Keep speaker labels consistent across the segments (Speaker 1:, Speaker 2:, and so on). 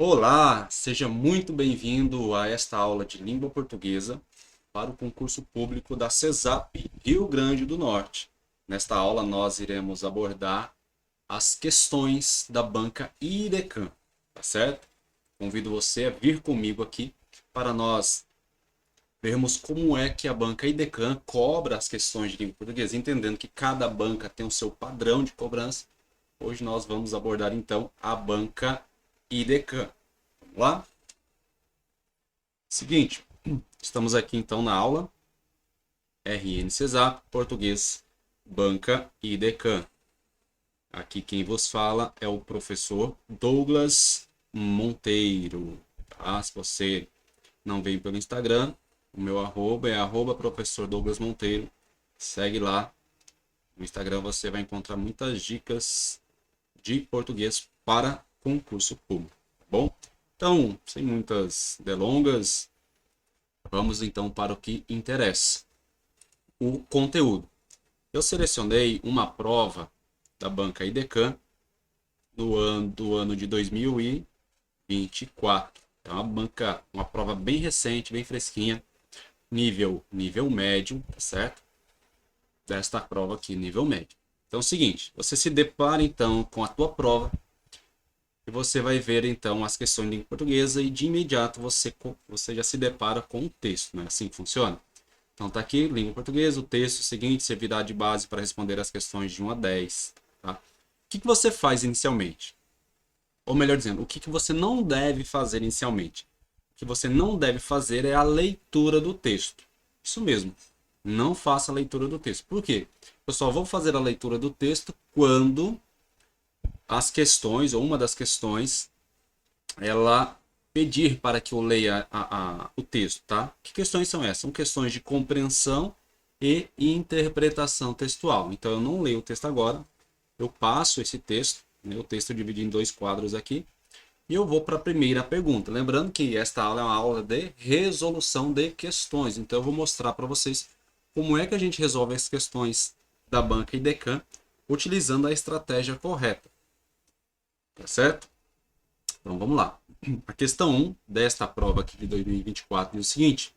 Speaker 1: Olá, seja muito bem-vindo a esta aula de língua portuguesa para o concurso público da CESAP Rio Grande do Norte. Nesta aula, nós iremos abordar as questões da banca IDECAM, tá certo? Convido você a vir comigo aqui para nós vermos como é que a banca IDECAM cobra as questões de língua portuguesa, entendendo que cada banca tem o seu padrão de cobrança. Hoje nós vamos abordar então a banca IDECAM. Vamos lá? Seguinte, estamos aqui então na aula RN Cesap, Português, Banca e Decã. Aqui quem vos fala é o professor Douglas Monteiro. Tá? Se você não vem pelo Instagram, o meu arroba é arroba professor Douglas Monteiro. Segue lá. No Instagram você vai encontrar muitas dicas de português para concurso público. Tá bom? Então, sem muitas delongas, vamos então para o que interessa, o conteúdo. Eu selecionei uma prova da banca IDECAM do ano de 2024. É uma prova bem recente, bem fresquinha, nível médio, tá certo? Desta prova aqui, nível médio. Então é o seguinte, você se depara então com a tua prova e você vai ver então as questões de língua portuguesa e de imediato você já se depara com o texto, não é assim que funciona? Então tá aqui, língua portuguesa, o texto seguinte servirá de base para responder as questões de 1 a 10. Tá? O que você faz inicialmente? Ou melhor dizendo, o que você não deve fazer inicialmente? O que você não deve fazer é a leitura do texto. Isso mesmo, não faça a leitura do texto. Por quê? Eu só vou fazer a leitura do texto quando as questões, ou uma das questões, ela pedir para que eu leia o texto, tá? Que questões são essas? São questões de compreensão e interpretação textual. Então eu não leio o texto agora, eu passo esse texto, né? O texto eu dividi em dois quadros aqui, e eu vou para a primeira pergunta. Lembrando que esta aula é uma aula de resolução de questões, então eu vou mostrar para vocês como é que a gente resolve as questões da banca IDECAM utilizando a estratégia correta, tá certo? Então vamos lá. A questão 1 desta prova aqui de 2024 diz o seguinte,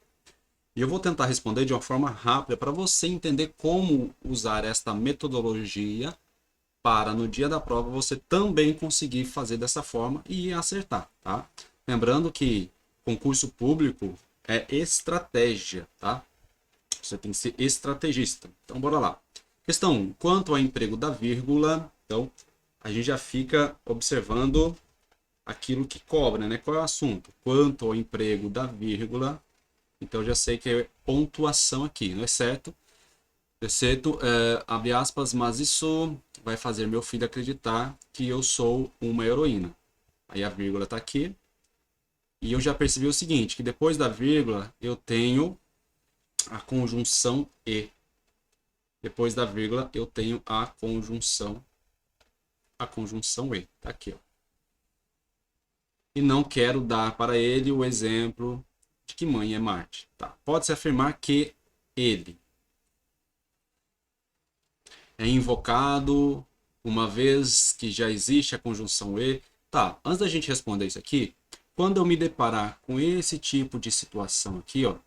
Speaker 1: e eu vou tentar responder de uma forma rápida para você entender como usar esta metodologia para no dia da prova você também conseguir fazer dessa forma e acertar, tá? Lembrando que concurso público é estratégia, tá? Você tem que ser estrategista. Então bora lá. Questão 1. Quanto ao emprego da vírgula, então a gente já fica observando aquilo que cobra, né? Qual é o assunto? Quanto ao emprego da vírgula, então eu já sei que é pontuação aqui, não é certo? Exceto, abre aspas, mas isso vai fazer meu filho acreditar que eu sou uma heroína. Aí a vírgula está aqui. E eu já percebi o seguinte, que depois da vírgula eu tenho a conjunção e. Depois da vírgula eu tenho a conjunção e. Tá aqui, ó. E não quero dar para ele o exemplo de que mãe é Marte. Tá. Pode-se afirmar que ele é invocado uma vez que já existe a conjunção e. Tá, antes da gente responder isso aqui, quando eu me deparar com esse tipo de situação aqui, ó, o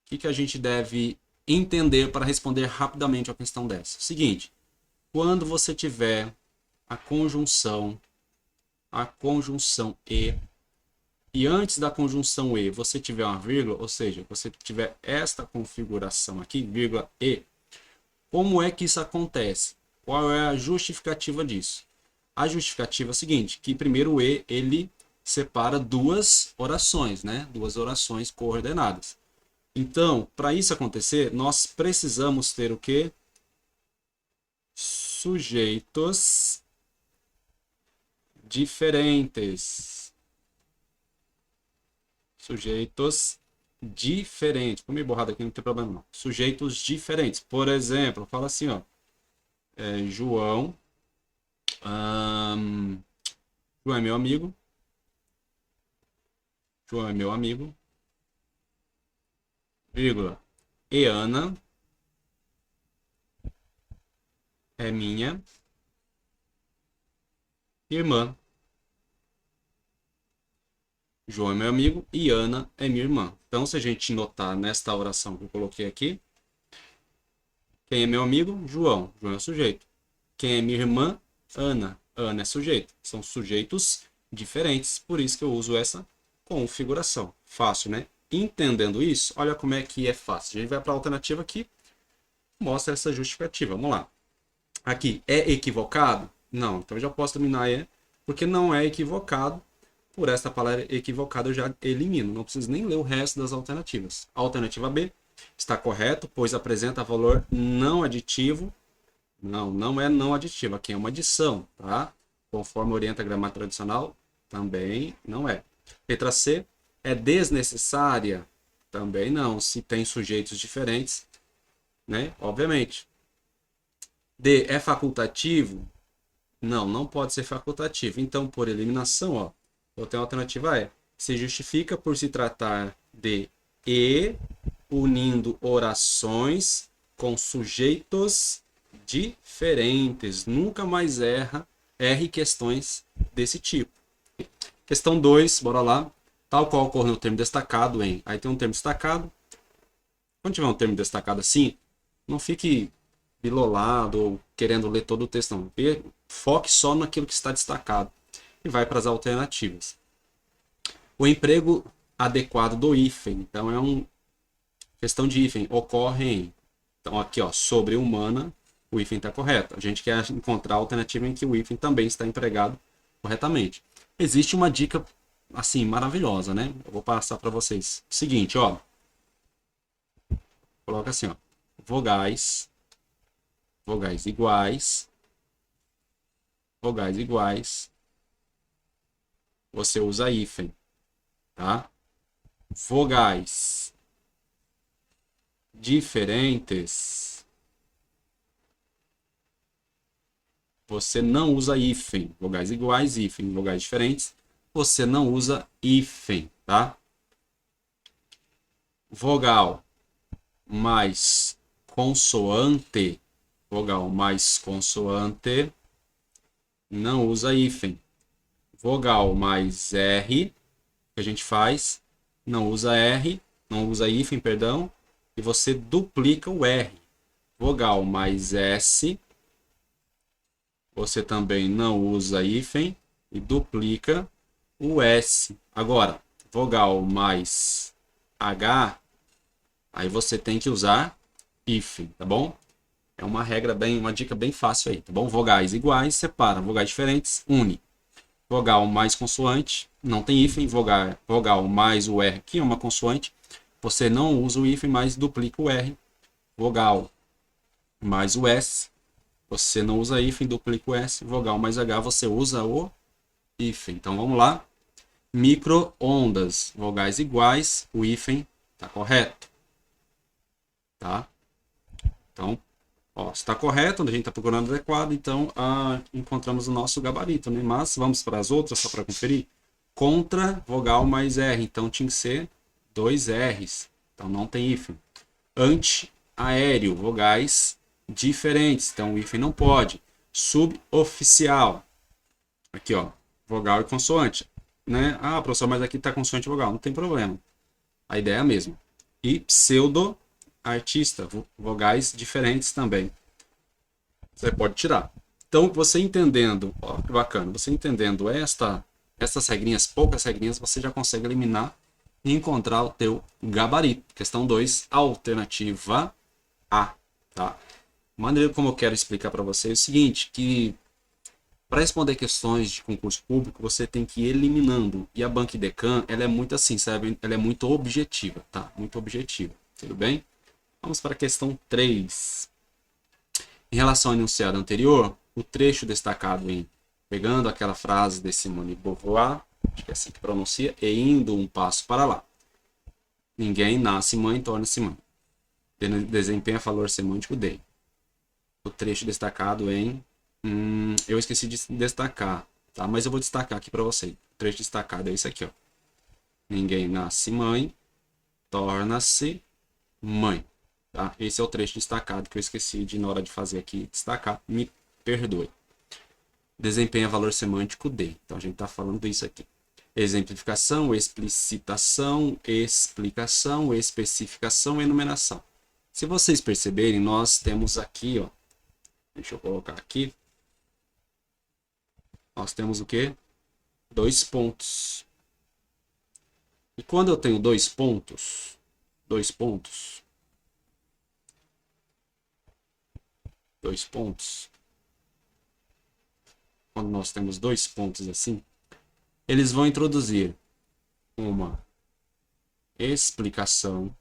Speaker 1: que a gente deve entender para responder rapidamente a questão dessa? Seguinte, quando você tiver a conjunção e antes da conjunção e você tiver uma vírgula, ou seja, você tiver esta configuração aqui, vírgula e, como é que isso acontece? Qual é a justificativa disso? A justificativa é a seguinte, que primeiro o e, ele separa duas orações, né? Duas orações coordenadas. Então, para isso acontecer, nós precisamos ter o quê? Sujeitos diferentes. Sujeitos diferentes. Vou me borrar aqui, não tem problema não. Sujeitos diferentes. Por exemplo, fala assim, ó. João. João é meu amigo. João é meu amigo. Vírgula. E Ana é minha irmã. João é meu amigo e Ana é minha irmã. Então, se a gente notar nesta oração que eu coloquei aqui, quem é meu amigo? João. João é o sujeito. Quem é minha irmã? Ana. Ana é sujeito. São sujeitos diferentes, por isso que eu uso essa configuração. Fácil, né? Entendendo isso, olha como é que é fácil. A gente vai para a alternativa aqui, mostra essa justificativa. Vamos lá. Aqui, é equivocado? Não. Então eu já posso eliminar porque não é equivocado. Por esta palavra equivocado eu já elimino. Não preciso nem ler o resto das alternativas. A alternativa B está correto, pois apresenta valor não aditivo. Não, não é não aditivo. Aqui é uma adição, tá? Conforme orienta a gramática tradicional, também não é. Letra C é desnecessária? Também não. Se tem sujeitos diferentes, né? Obviamente. D é facultativo? Não, não pode ser facultativo. Então, por eliminação, ó, eu tenho a alternativa E. Se justifica por se tratar de e unindo orações com sujeitos diferentes. Nunca mais erre questões desse tipo. Questão 2, bora lá. Tal qual ocorre no termo destacado em. Aí tem um termo destacado. Quando tiver um termo destacado assim, não fique bilolado ou querendo ler todo o texto, não. Foque só naquilo que está destacado e vai para as alternativas. O emprego adequado do hífen. Então, é uma questão de hífen. Ocorre em. Então, aqui, ó, sobre humana, o hífen está correto. A gente quer encontrar a alternativa em que o hífen também está empregado corretamente. Existe uma dica, assim, maravilhosa, né? Eu vou passar para vocês. Seguinte, ó. Coloca assim, ó. Vogais iguais, você usa hífen, tá? Vogais diferentes, você não usa hífen. Vogais iguais, hífen. Vogais diferentes, você não usa hífen, tá? Vogal mais consoante, não usa hífen. Vogal mais R, que a gente faz, não usa R, não usa hífen, perdão, e você duplica o R. Vogal mais S, você também não usa hífen e duplica o S. Agora, vogal mais H, aí você tem que usar hífen, tá bom? É uma regra uma dica bem fácil aí, tá bom? Vogais iguais, separa. Vogais diferentes, une. Vogal mais consoante, não tem hífen. Vogal mais o R, que é uma consoante, você não usa o hífen, mas duplica o R. Vogal mais o S, você não usa hífen, duplica o S. Vogal mais H, você usa o hífen. Então vamos lá. Micro-ondas, vogais iguais, o hífen está correto. Tá? Então, ó, está correto, a gente está procurando adequado, então encontramos o nosso gabarito, né? Mas vamos para as outras, só para conferir. Contra, vogal mais R, então tinha que ser 2 R's, então não tem hífen. Anti-aéreo, vogais diferentes, então o hífen não pode. Suboficial, aqui ó, vogal e consoante, né? Ah, professor, mas aqui está consoante e vogal, não tem problema. A ideia é a mesma. E pseudo artista, vogais diferentes também. Você pode tirar. Então, você entendendo, ó, que bacana, você entendendo essas regrinhas, poucas regrinhas, você já consegue eliminar e encontrar o teu gabarito. Questão 2, alternativa A, tá? A maneira como eu quero explicar para vocês é o seguinte, que para responder questões de concurso público, você tem que ir eliminando. E a Banca Idecam, ela é muito assim, sabe? Ela é muito objetiva, tá? Muito objetiva. Tudo bem? Vamos para a questão 3. Em relação ao enunciado anterior, o trecho destacado em pegando aquela frase de Simone de Beauvoir, acho que é assim que pronuncia, e indo um passo para lá. Ninguém nasce mãe, torna-se mãe. Desempenha valor semântico de. O trecho destacado em... eu esqueci de destacar, tá? Mas eu vou destacar aqui para você. O trecho destacado é esse aqui, ó. Ninguém nasce mãe, torna-se mãe. Tá? Esse é o trecho destacado que eu esqueci de, na hora de fazer aqui, destacar. Me perdoe. Desempenha valor semântico de. Então, a gente está falando disso aqui. Exemplificação, explicitação, explicação, especificação e enumeração. Se vocês perceberem, nós temos aqui, ó, deixa eu colocar aqui, nós temos o quê? 2 pontos. E quando eu tenho dois pontos, dois pontos, quando nós temos 2 pontos assim, eles vão introduzir uma explicação,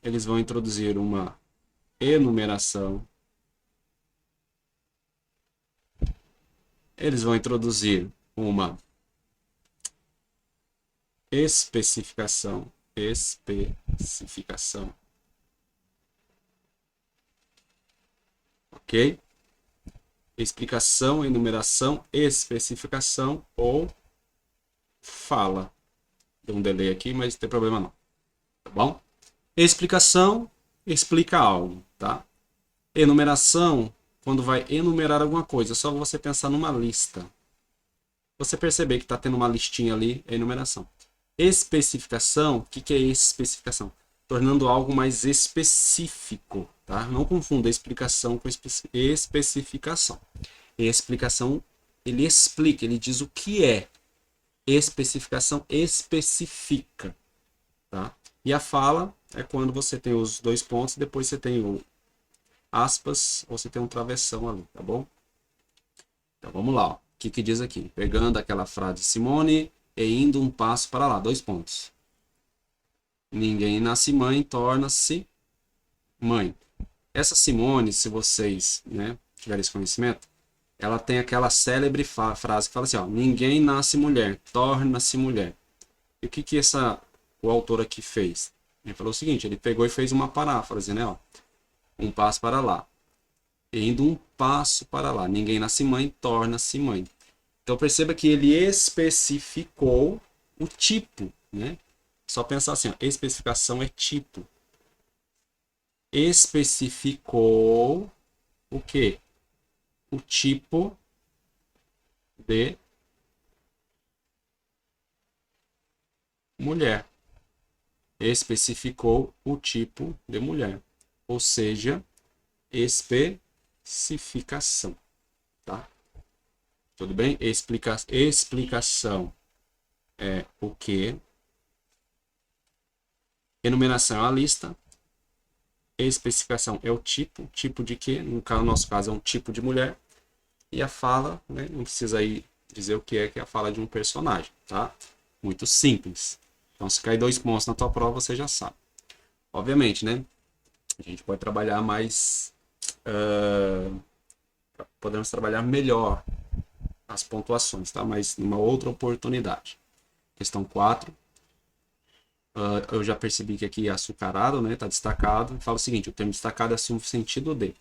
Speaker 1: eles vão introduzir uma enumeração, eles vão introduzir uma especificação, ok? Explicação, enumeração, especificação ou fala. Deu um delay aqui, mas não tem problema não, tá bom? Explicação, explica algo, tá? Enumeração, quando vai enumerar alguma coisa, é só você pensar numa lista. Você perceber que está tendo uma listinha ali, é enumeração. Especificação, o que é especificação? Tornando algo mais específico, tá? Não confunda explicação com especificação. Explicação, ele explica, ele diz o que é. Especificação especifica, tá? E a fala é quando você tem os 2 pontos, depois você tem o aspas, ou você tem um travessão ali, tá bom? Então vamos lá, ó. O que diz aqui? Pegando aquela frase de Simone e indo um passo para lá, 2 pontos. Ninguém nasce mãe, torna-se mãe. Essa Simone, se vocês, né, tiverem esse conhecimento, ela tem aquela célebre frase que fala assim, ó, ninguém nasce mulher, torna-se mulher. E o que o autor aqui fez? Ele falou o seguinte, ele pegou e fez uma paráfrase, né, ó, um passo para lá. Indo um passo para lá. Ninguém nasce mãe, torna-se mãe. Então perceba que ele especificou o tipo, né? Só pensar assim, ó, especificação é tipo. Especificou o quê? O tipo de mulher. Especificou o tipo de mulher. Ou seja, especificação, tá? Tudo bem? Explicação é o que? Enumeração é a lista. Especificação é o tipo de que? No nosso caso é um tipo de mulher. E a fala, né? Não precisa aí dizer o que é a fala de um personagem, tá? Muito simples. Então, se cair 2 pontos na tua prova, você já sabe. Obviamente, né? A gente pode trabalhar mais... podemos trabalhar melhor as pontuações, tá? Mas numa outra oportunidade. Questão 4. Eu já percebi que aqui é açucarado, né? Tá destacado. Fala o seguinte, o termo destacado assume o sentido de.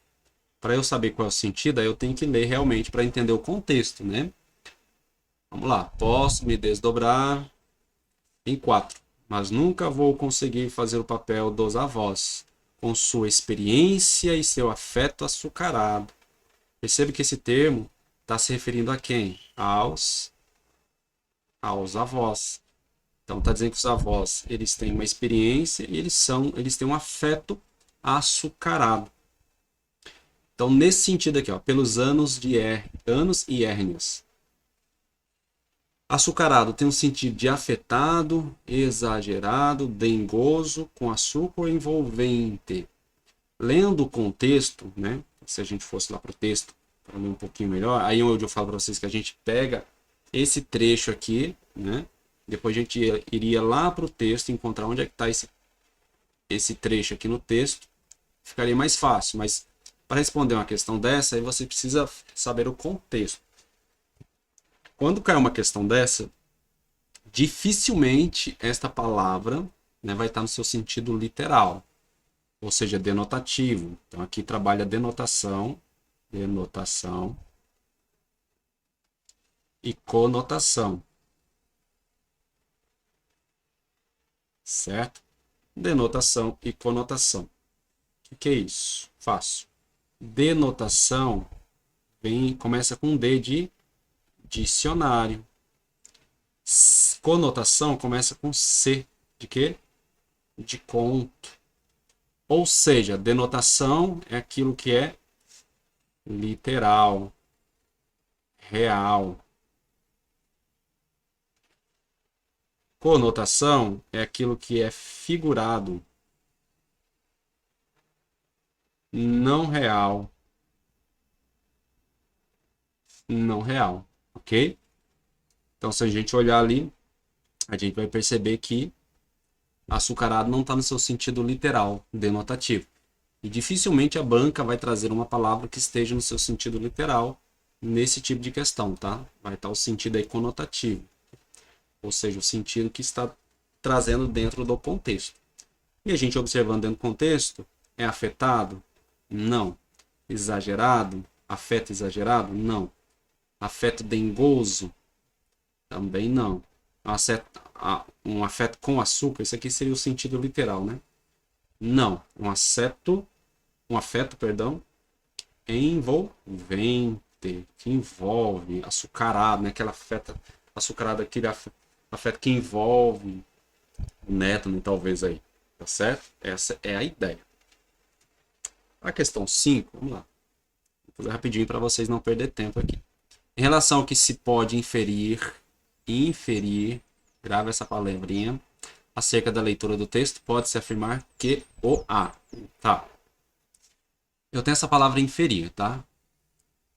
Speaker 1: Para eu saber qual é o sentido, aí eu tenho que ler realmente para entender o contexto, né? Vamos lá. Posso me desdobrar em 4, mas nunca vou conseguir fazer o papel dos avós, com sua experiência e seu afeto açucarado. Percebe que esse termo está se referindo a quem? Aos avós. Então está dizendo que os avós eles têm uma experiência e eles têm um afeto açucarado. Então nesse sentido aqui, ó, pelos anos e hérnias. Açucarado tem um sentido de afetado, exagerado, dengoso, com açúcar envolvente. Lendo o contexto, né? Se a gente fosse lá para o texto, para ler um pouquinho melhor, aí onde eu falo para vocês que a gente pega esse trecho aqui, né? Depois a gente iria lá para o texto, encontrar onde é que está esse trecho aqui no texto, ficaria mais fácil. Mas para responder uma questão dessa, aí você precisa saber o contexto. Quando cai uma questão dessa, dificilmente esta palavra, né, vai estar no seu sentido literal, ou seja, denotativo. Então aqui trabalha denotação e conotação. Certo? Denotação e conotação. O que é isso? Fácil. Denotação começa com D de dicionário. Conotação começa com C. De quê? De conto. Ou seja, denotação é aquilo que é literal, real. Conotação é aquilo que é figurado, não real, não real, ok? Então, se a gente olhar ali, a gente vai perceber que açucarado não está no seu sentido literal, denotativo. E dificilmente a banca vai trazer uma palavra que esteja no seu sentido literal nesse tipo de questão, tá? Vai estar o sentido aí conotativo, ou seja, o sentido que está trazendo dentro do contexto. E a gente observando dentro do contexto, é afetado? Não. Exagerado? Afeto exagerado? Não. Afeto dengoso? Também não. Um afeto com açúcar, isso aqui seria o sentido literal, né? Não. Um afeto, perdão, envolvente, que envolve, açucarado, né? Aquela afeta açucarado, aquele afeto que envolve o nétano, talvez aí, tá certo? Essa é a ideia. A questão 5, vamos lá. Vou fazer rapidinho para vocês não perder tempo aqui. Em relação ao que se pode inferir, grave essa palavrinha, acerca da leitura do texto, pode-se afirmar que o A. Tá. Eu tenho essa palavra inferir, tá?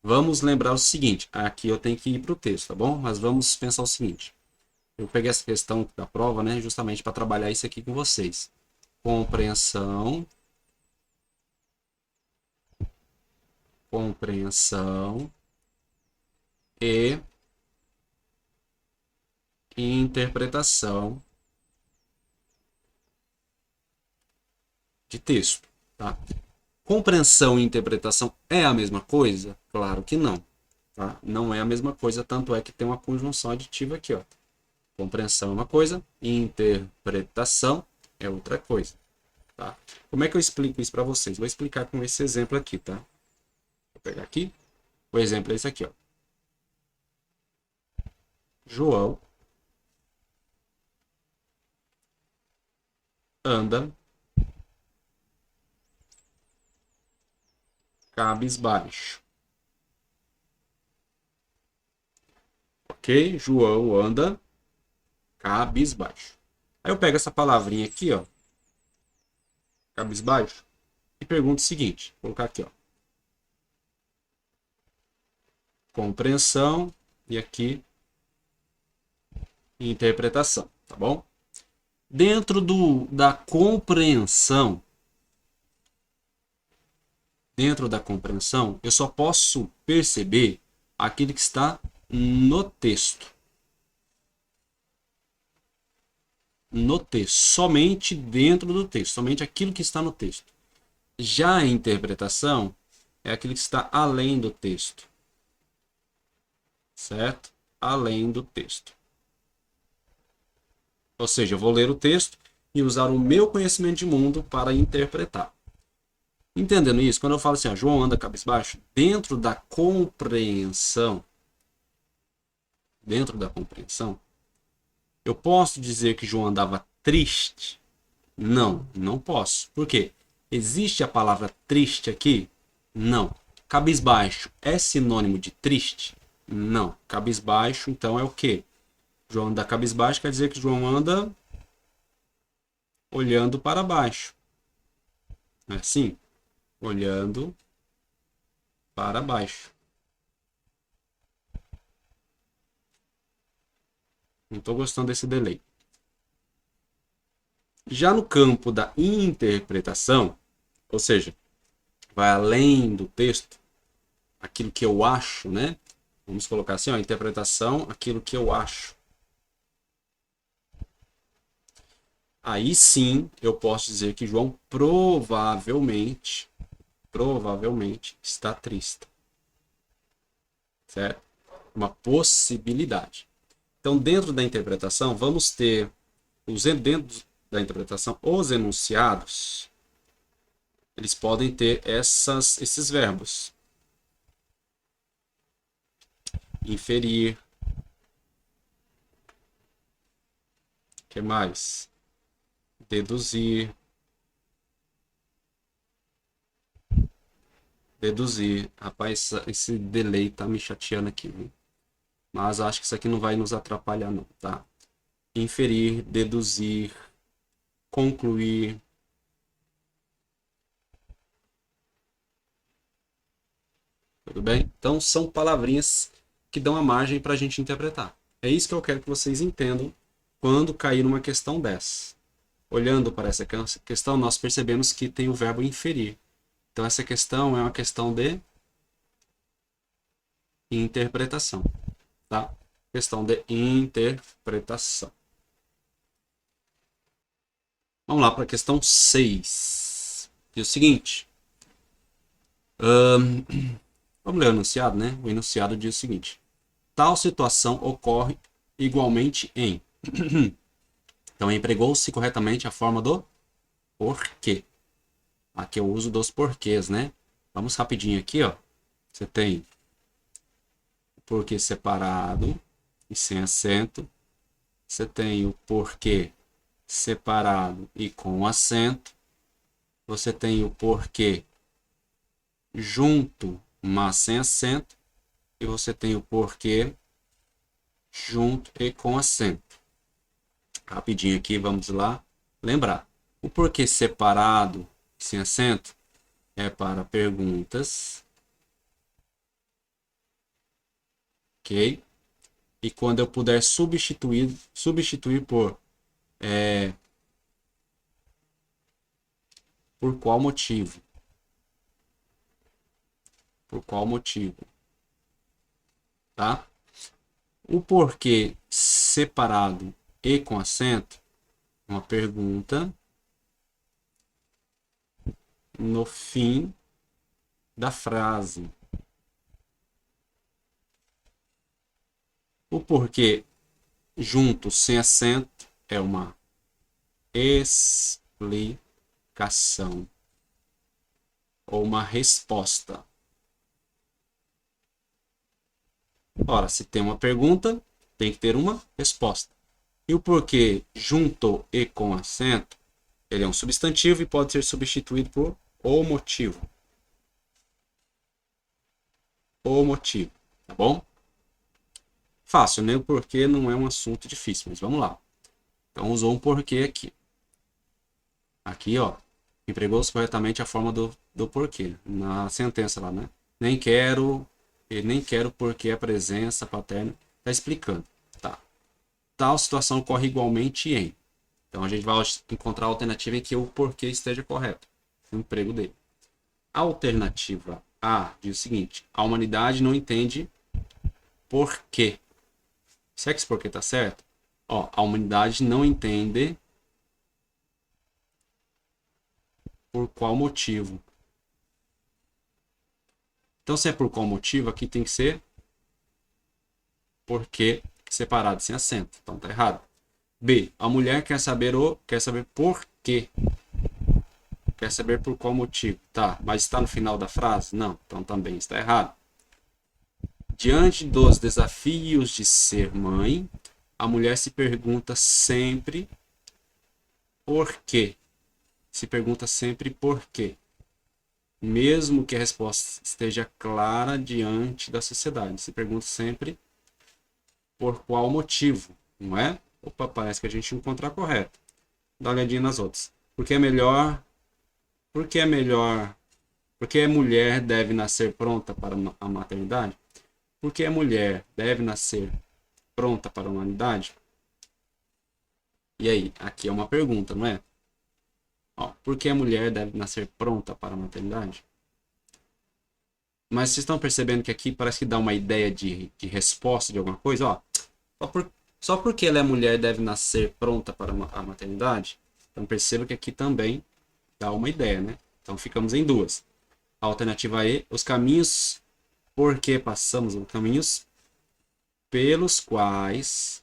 Speaker 1: Vamos lembrar o seguinte, aqui eu tenho que ir para o texto, tá bom? Mas vamos pensar o seguinte. Eu peguei essa questão da prova, né, justamente para trabalhar isso aqui com vocês. Compreensão e interpretação de texto, tá? Compreensão e interpretação é a mesma coisa? Claro que não, tá? Não é a mesma coisa, tanto é que tem uma conjunção aditiva aqui, ó. Compreensão é uma coisa, interpretação é outra coisa, tá? Como é que eu explico isso para vocês? Vou explicar com esse exemplo aqui, tá? Vou pegar aqui, o exemplo é esse aqui, ó. João anda cabisbaixo. Ok? João anda cabisbaixo. Aí eu pego essa palavrinha aqui, ó, cabisbaixo, e pergunto o seguinte, vou colocar aqui, ó, compreensão e aqui interpretação, tá bom? Dentro da compreensão, eu só posso perceber aquilo que está no texto. No texto, somente dentro do texto, somente aquilo que está no texto. Já a interpretação é aquilo que está além do texto, certo? Além do texto. Ou seja, eu vou ler o texto e usar o meu conhecimento de mundo para interpretar. Entendendo isso, quando eu falo assim, ó, João anda cabisbaixo, dentro da compreensão, eu posso dizer que João andava triste? Não, não posso. Por quê? Existe a palavra triste aqui? Não. Cabisbaixo é sinônimo de triste? Não. Cabisbaixo, então, é o quê? João anda cabisbaixo quer dizer que João anda olhando para baixo. Não é assim? Olhando para baixo. Não estou gostando desse delay. Já no campo da interpretação, ou seja, vai além do texto, aquilo que eu acho, né? Vamos colocar assim, ó, interpretação, aquilo que eu acho. Aí sim eu posso dizer que João provavelmente está triste. Certo? Uma possibilidade. Então, dentro da interpretação, vamos ter, dentro da interpretação, os enunciados, eles podem ter esses verbos. Inferir, que mais? Deduzir. Deduzir. Rapaz, esse delay tá me chateando aqui, viu? Mas acho que isso aqui não vai nos atrapalhar não, tá? Inferir, deduzir, concluir. Tudo bem? Então são palavrinhas que dão a margem para a gente interpretar. É isso que eu quero que vocês entendam quando cair numa questão dessa. Olhando para essa questão, nós percebemos que tem o verbo inferir. Então essa questão é uma questão de interpretação, tá? Questão de interpretação. Vamos lá para a questão 6. Diz o seguinte. Vamos ler o enunciado, né? O enunciado diz o seguinte. Tal situação ocorre igualmente em. Então, empregou-se corretamente a forma do porquê. Aqui eu uso dos porquês, né? Vamos rapidinho aqui, ó. Você tem o porquê separado e sem acento. Você tem o porquê separado e com acento. Você tem o porquê junto, mas sem acento. E você tem o porquê junto e com acento. Rapidinho aqui, vamos lá. Lembrar, o porquê separado e sem acento é para perguntas. Ok? E quando eu puder substituir por qual motivo? Por qual motivo? Tá? O porquê separado e com acento, uma pergunta no fim da frase. O porquê junto sem acento é uma explicação ou uma resposta. Ora, se tem uma pergunta, tem que ter uma resposta. E o porquê junto e com acento, ele é um substantivo e pode ser substituído por o motivo. O motivo, tá bom? Fácil, né? O porquê não é um assunto difícil, mas vamos lá. Então, usou um porquê aqui. Aqui, ó, empregou-se corretamente a forma do porquê. Na sentença lá, né? Nem quero porque a presença paterna. Tá explicando, tá? Tal situação ocorre igualmente em. Então, a gente vai encontrar a alternativa em que o porquê esteja correto. O emprego dele. A alternativa A diz o seguinte. A humanidade não entende porquê. Será que esse porquê tá certo? Ó, a humanidade não entende por qual motivo. Então, se é por qual motivo, aqui tem que ser porquê separado sem acento. Então, tá errado. B. A mulher quer saber por quê. Quer saber por qual motivo. Tá, mas está no final da frase? Não, então também está errado. Diante dos desafios de ser mãe, a mulher se pergunta sempre por quê. Se pergunta sempre por quê. Mesmo que a resposta esteja clara diante da sociedade. Se pergunta sempre por qual motivo, não é? Opa, parece que a gente encontrou a correta. Dá uma olhadinha nas outras. Porque é melhor... Porque a mulher deve nascer pronta para a maternidade? Porque a mulher deve nascer pronta para a humanidade? E aí, aqui é uma pergunta, não é? Ó, por que a mulher deve nascer pronta para a maternidade? Mas vocês estão percebendo que aqui parece que dá uma ideia de resposta de alguma coisa? Ó, só porque ela é mulher deve nascer pronta para a maternidade? Então perceba que aqui também dá uma ideia, né? Então ficamos em duas. A alternativa E, os caminhos por que passamos, os caminhos pelos quais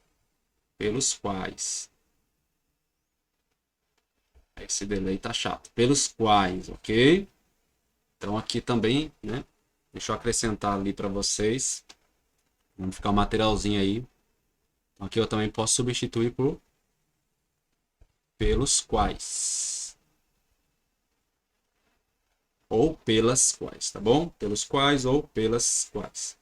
Speaker 1: esse delay tá chato, pelos quais, ok? Então aqui também, né? Deixa eu acrescentar ali para vocês. Vamos ficar um materialzinho aí. Aqui eu também posso substituir por pelos quais. Ou pelas quais, tá bom? Pelos quais ou pelas quais.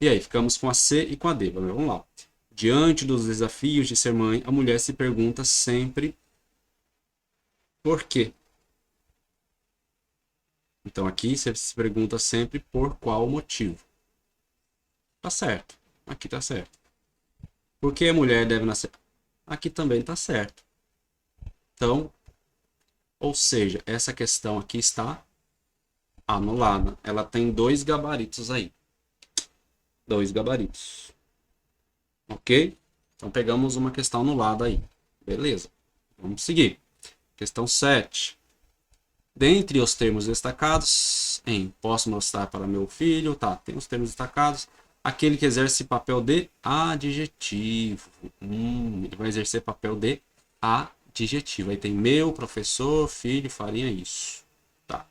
Speaker 1: E aí, ficamos com a C e com a D. Vamos lá. Diante dos desafios de ser mãe, a mulher se pergunta sempre por quê. Então aqui você se pergunta sempre por qual motivo. Tá certo. Aqui tá certo. Por que a mulher deve nascer? Aqui também tá certo. Então, ou seja, essa questão aqui está anulada. Ela tem dois gabaritos aí. Dois gabaritos. Ok? Então pegamos uma questão anulada aí. Beleza. Vamos seguir. Questão 7. Dentre os termos destacados, posso mostrar para meu filho, tá, tem os termos destacados, aquele que exerce papel de adjetivo. Ele vai exercer papel de adjetivo. Aí tem meu, professor, filho, farinha, isso. Tá.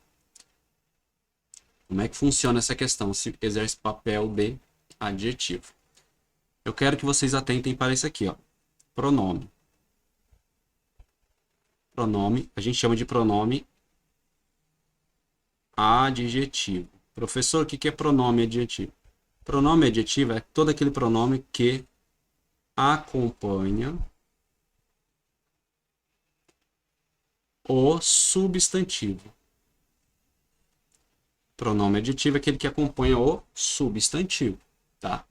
Speaker 1: Como é que funciona essa questão se exerce papel de adjetivo? Eu quero que vocês atentem para isso aqui, ó. Pronome. Pronome, a gente chama de pronome adjetivo. Professor, o que é pronome adjetivo? Pronome adjetivo é todo aquele pronome que acompanha o substantivo. Pronome adjetivo é aquele que acompanha o substantivo, tá?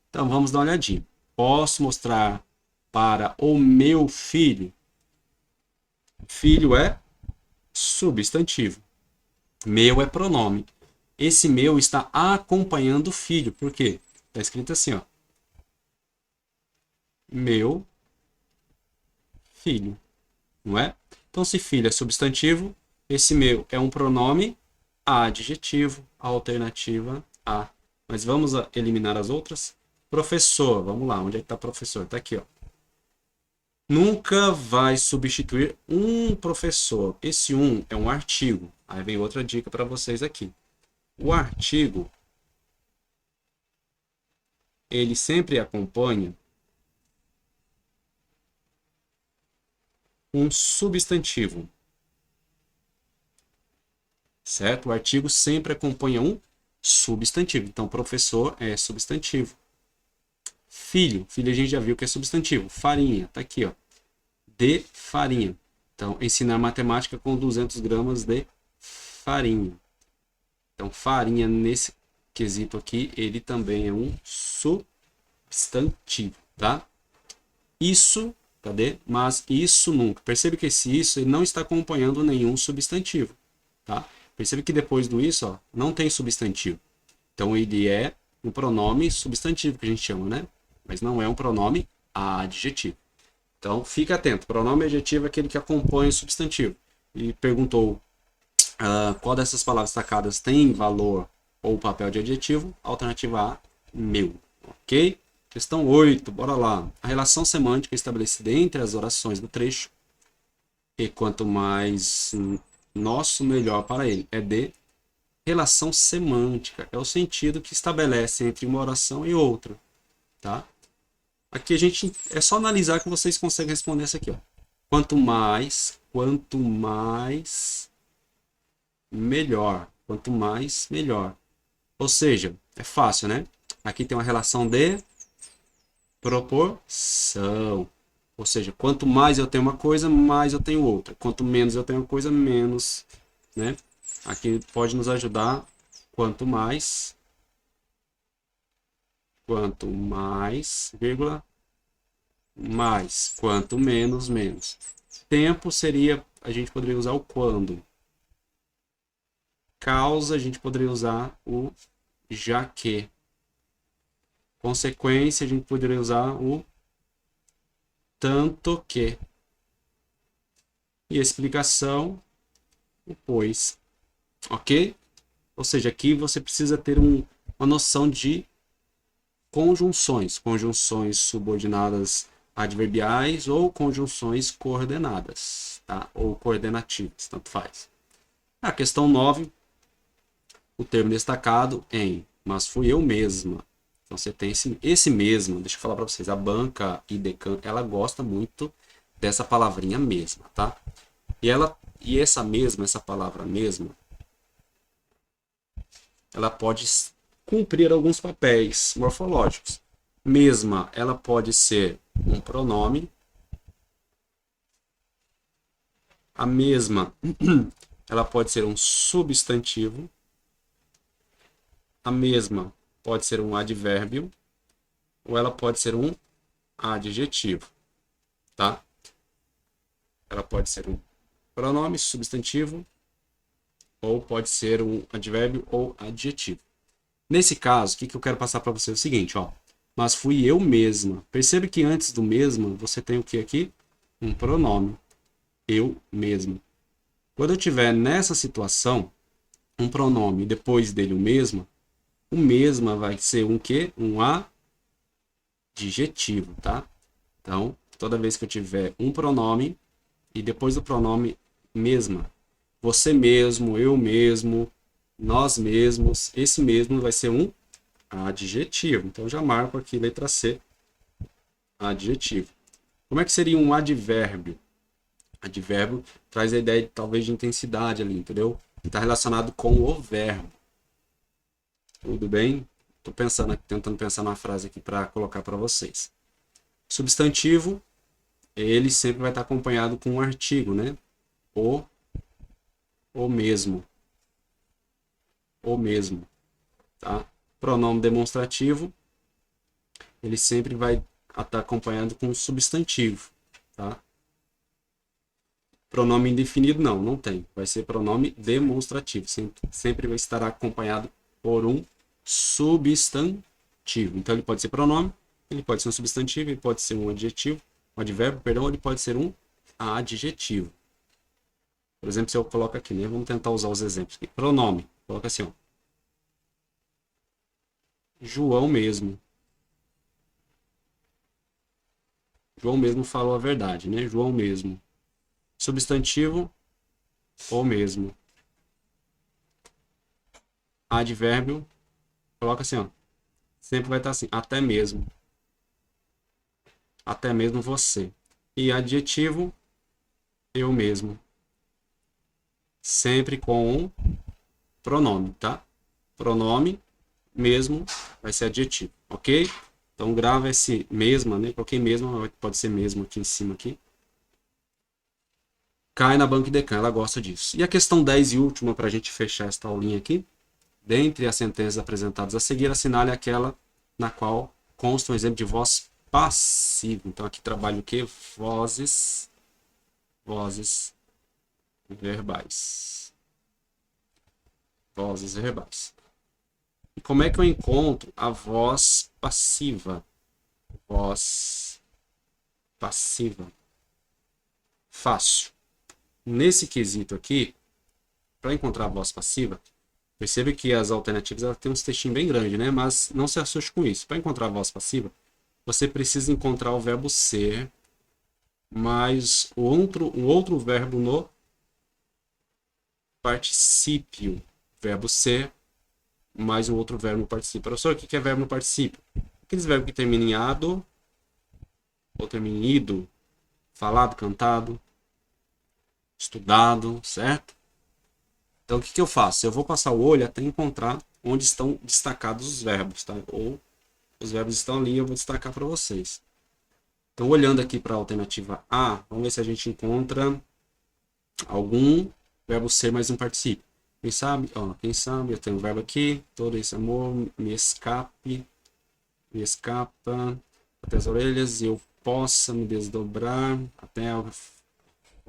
Speaker 1: Então vamos dar uma olhadinha. Posso mostrar para o meu filho? Filho é substantivo. Meu é pronome. Esse meu está acompanhando o filho. Por quê? Está escrito assim, ó. Meu filho. Não é? Então, se filho é substantivo, esse meu é um pronome adjetivo, alternativa a. Mas vamos eliminar as outras. Professor, vamos lá. Onde é que está professor? Está aqui, ó. Nunca vai substituir um professor. Esse um é um artigo. Aí vem outra dica para vocês aqui. O artigo, ele sempre acompanha um substantivo. Certo? O artigo sempre acompanha um substantivo. Então, professor é substantivo. Filho, filho a gente já viu que é substantivo. Farinha, tá aqui, ó. De farinha. Então, ensinar matemática com 200 gramas de farinha. Então, farinha nesse quesito aqui, ele também é um substantivo, tá? Isso, cadê? Mas isso nunca. Percebe que esse isso ele não está acompanhando nenhum substantivo, tá? Percebe que depois do isso, ó, não tem substantivo. Então, ele é um pronome substantivo, que a gente chama, né? Mas não é um pronome adjetivo. Então, fica atento. Pronome adjetivo é aquele que acompanha o substantivo. E perguntou qual dessas palavras destacadas tem valor ou papel de adjetivo? Alternativa A, meu. Ok? Questão 8, bora lá. A relação semântica estabelecida entre as orações do trecho e quanto mais nosso, melhor para ele. É de relação semântica. É o sentido que estabelece entre uma oração e outra. Tá? Aqui a gente é só analisar que vocês conseguem responder essa aqui. Ó. Quanto mais, melhor. Quanto mais, melhor. Ou seja, é fácil, né? Aqui tem uma relação de proporção. Ou seja, quanto mais eu tenho uma coisa, mais eu tenho outra. Quanto menos eu tenho uma coisa, menos, né? Aqui pode nos ajudar. Quanto mais, vírgula, mais. Quanto menos, menos. Tempo seria, a gente poderia usar o quando. Causa, a gente poderia usar o já que. Consequência, a gente poderia usar o tanto que. E a explicação, o pois. Ok? Ou seja, aqui você precisa ter uma noção de conjunções. Conjunções subordinadas adverbiais ou conjunções coordenadas. Tá? Ou coordenativas, tanto faz. A questão 9, o termo destacado em mas fui eu mesma. Então você tem esse mesmo, deixa eu falar para vocês, a banca IDECAN, ela gosta muito dessa palavrinha mesma, tá? Essa palavra mesma, ela pode cumprir alguns papéis morfológicos. Mesma, ela pode ser um pronome. A mesma, ela pode ser um substantivo. A mesma pode ser um advérbio. Ou ela pode ser um adjetivo, tá? Ela pode ser um pronome, substantivo, ou pode ser um advérbio ou adjetivo. Nesse caso, o que eu quero passar para você é o seguinte, ó. Mas fui eu mesma. Percebe que antes do mesma, você tem o que aqui? Um pronome. Eu mesma. Quando eu estiver nessa situação, um pronome depois dele o mesma vai ser um quê? Um adjetivo, tá? Então, toda vez que eu tiver um pronome e depois do pronome mesma, você mesmo, eu mesmo, nós mesmos, esse mesmo vai ser um adjetivo. Então, já marco aqui letra C, adjetivo. Como é que seria um advérbio? Advérbio traz a ideia, talvez, de intensidade ali, entendeu? Está relacionado com o verbo. Tudo bem? Estou pensando aqui, tentando pensar numa frase aqui para colocar para vocês. Substantivo, ele sempre vai estar acompanhado com um artigo, né? O mesmo. O mesmo, tá? Pronome demonstrativo, ele sempre vai estar acompanhado com um substantivo, tá? Pronome indefinido, não tem. Vai ser pronome demonstrativo. Sempre vai estar acompanhado por um substantivo. Então, ele pode ser pronome, ele pode ser um substantivo, ele pode ser um adjetivo, um advérbio, perdão, ele pode ser um adjetivo. Por exemplo, se eu coloco aqui, né? Vamos tentar usar os exemplos aqui. Pronome, coloca assim, ó. João mesmo. João mesmo falou a verdade, né? João mesmo. Substantivo, o mesmo. Advérbio, coloca assim, ó. Sempre vai estar assim, até mesmo. Até mesmo você. E adjetivo, eu mesmo. Sempre com um pronome, tá? Pronome, mesmo, vai ser adjetivo, ok? Então grava esse mesma, né? Coloquei mesmo, pode ser mesmo aqui em cima aqui. Cai na banca e decã, ela gosta disso. E a questão 10 e última, para a gente fechar esta aulinha aqui. Dentre as sentenças apresentadas a seguir, assinale aquela na qual consta um exemplo de voz passiva. Então aqui trabalho o quê? Vozes verbais. Vozes verbais. E como é que eu encontro a voz passiva? Voz passiva. Fácil. Nesse quesito aqui, para encontrar a voz passiva, percebe que as alternativas ela tem uns textinhos bem grandes, né? Mas não se assuste com isso. Para encontrar a voz passiva, você precisa encontrar o verbo ser mais o outro verbo no particípio. Verbo ser mais um outro verbo no particípio. Professor, o que é verbo no particípio? Aqueles verbos que terminam em ado ou terminam em ido, falado, cantado, estudado, certo? Então, o que eu faço? Eu vou passar o olho até encontrar onde estão destacados os verbos, tá? Ou os verbos estão ali, eu vou destacar para vocês. Então, olhando aqui para a alternativa A, vamos ver se a gente encontra algum verbo ser mais um particípio. Quem sabe? Ó, quem sabe? Eu tenho um verbo aqui, todo esse amor, me escapa, até as orelhas, eu possa me desdobrar, até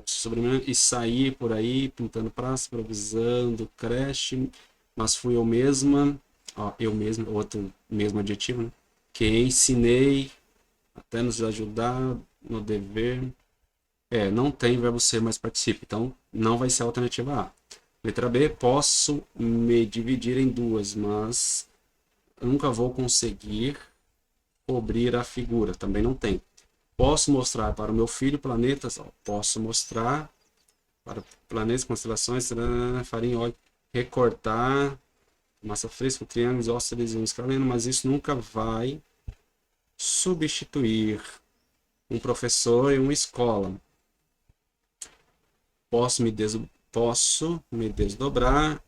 Speaker 1: sobre mim, e sair por aí, pintando praça, improvisando, creche, mas fui eu mesma, ó, eu mesma, outro mesmo adjetivo, né? Que ensinei, até nos ajudar no dever. Não tem verbo ser mais participe, então não vai ser a alternativa A. Letra B, posso me dividir em duas, mas eu nunca vou conseguir cobrir a figura, também não tem. Posso mostrar para o meu filho planetas, ó, posso mostrar para planetas, constelações, farinha, óleo, recortar, massa fresca, triângulos, ósseos, um escaleno, mas isso nunca vai substituir um professor e uma escola. Posso me desdobrar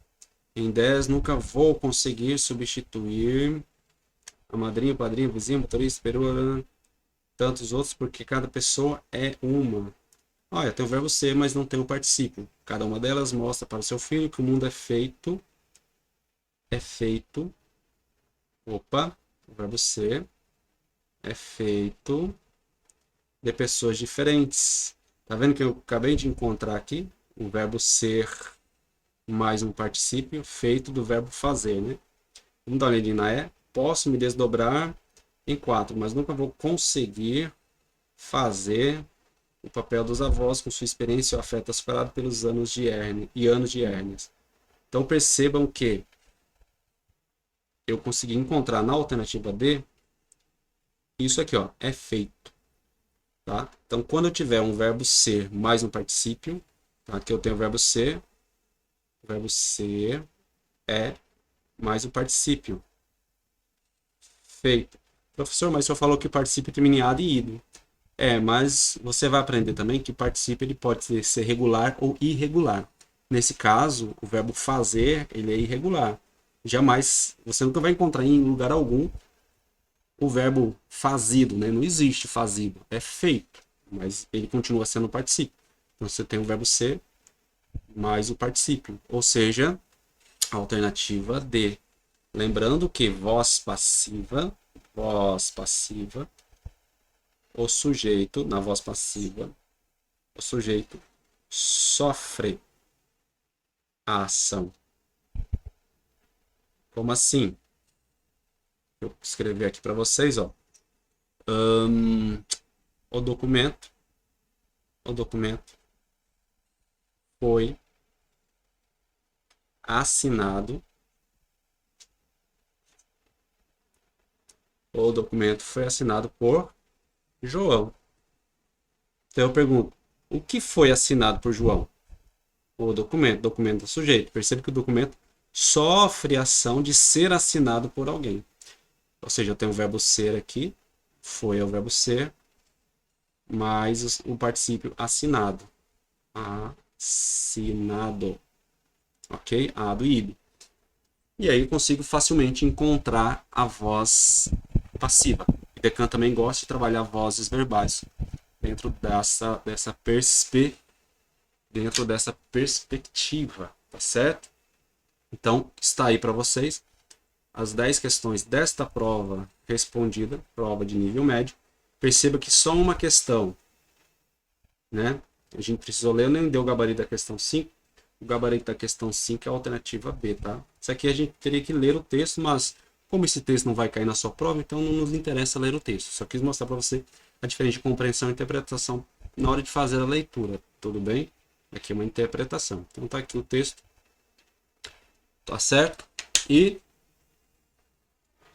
Speaker 1: em 10. Nunca vou conseguir substituir a madrinha, o padrinho, o vizinho, o motorista, perua, tantos outros, porque cada pessoa é uma. Olha, tem o verbo ser, mas não tem o particípio. Cada uma delas mostra para o seu filho que o mundo é feito, opa, o verbo ser é feito de pessoas diferentes. Tá vendo que eu acabei de encontrar aqui o verbo ser mais um particípio feito do verbo fazer, né? Vamos dar uma olhadinha na E. Posso me desdobrar em 4, mas nunca vou conseguir fazer o papel dos avós com sua experiência ou afeto superado pelos anos de hérnias. Então percebam que eu consegui encontrar na alternativa D isso aqui, ó, é feito. Tá? Então, quando eu tiver um verbo ser mais um particípio, tá? Aqui eu tenho o verbo ser é mais o particípio. Feito. Professor, mas o senhor falou que o particípio termina em ado e ido. Mas você vai aprender também que o particípio ele pode ser regular ou irregular. Nesse caso, o verbo fazer ele é irregular. Jamais, você nunca vai encontrar em lugar algum o verbo fazido, né? Não existe fazido, é feito, mas ele continua sendo particípio. Então você tem o verbo ser mais o particípio, ou seja, a alternativa D. Lembrando que voz passiva, o sujeito, na voz passiva, o sujeito sofre a ação. Como assim? Eu escrevi aqui para vocês, ó. O documento foi assinado. O documento foi assinado por João. Então eu pergunto, o que foi assinado por João? O documento do sujeito. Percebe que o documento sofre a ação de ser assinado por alguém. Ou seja, eu tenho o verbo ser aqui, foi é o verbo ser, mais o particípio assinado. Assinado. Ok? Ado e ido. E aí eu consigo facilmente encontrar a voz passiva. O Decan também gosta de trabalhar vozes verbais dentro dessa perspectiva, tá certo? Então, está aí para vocês as 10 questões desta prova respondida, prova de nível médio. Perceba que só uma questão, né? A gente precisou ler, eu nem deu o gabarito da questão 5. O gabarito da questão 5 é a alternativa B, tá? Isso aqui a gente teria que ler o texto, mas como esse texto não vai cair na sua prova, então não nos interessa ler o texto. Só quis mostrar para você a diferença de compreensão e interpretação na hora de fazer a leitura, tudo bem? Aqui é uma interpretação. Então tá aqui o texto, tá certo? E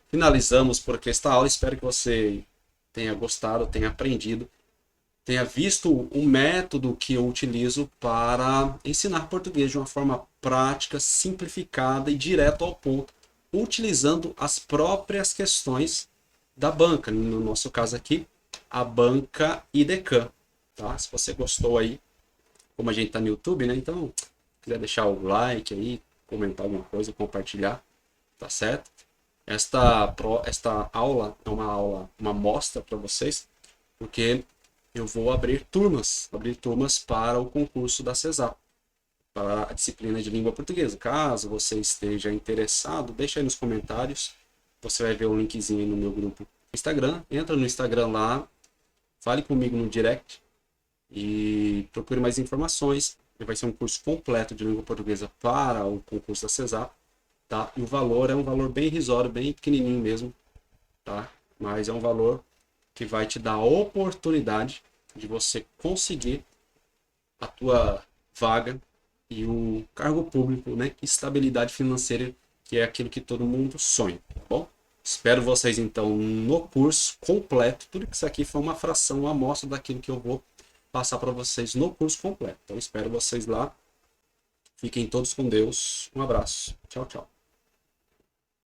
Speaker 1: finalizamos por aqui esta aula. Espero que você tenha gostado, tenha aprendido, tenha visto o método que eu utilizo para ensinar português de uma forma prática, simplificada e direto ao ponto, utilizando as próprias questões da banca, no nosso caso aqui, a banca IDECAM. Tá? Se você gostou aí, como a gente está no YouTube, né? Então, se quiser deixar o like aí, comentar alguma coisa, compartilhar, tá certo? Esta aula é uma amostra para vocês, porque eu vou abrir turmas para o concurso da CESAP, para a disciplina de língua portuguesa. Caso você esteja interessado, deixa aí nos comentários, você vai ver o linkzinho aí no meu grupo Instagram, entra no Instagram lá, fale comigo no direct e procure mais informações. Vai ser um curso completo de língua portuguesa para o concurso da CESAP. Tá? E o valor é um valor bem irrisório, bem pequenininho mesmo, tá? Mas é um valor que vai te dar a oportunidade de você conseguir a tua vaga e o cargo público, né? Estabilidade financeira, que é aquilo que todo mundo sonha, tá bom? Espero vocês então no curso completo. Tudo isso aqui foi uma fração, uma amostra daquilo que eu vou passar para vocês no curso completo. Então espero vocês lá. Fiquem todos com Deus. Um abraço. Tchau, tchau.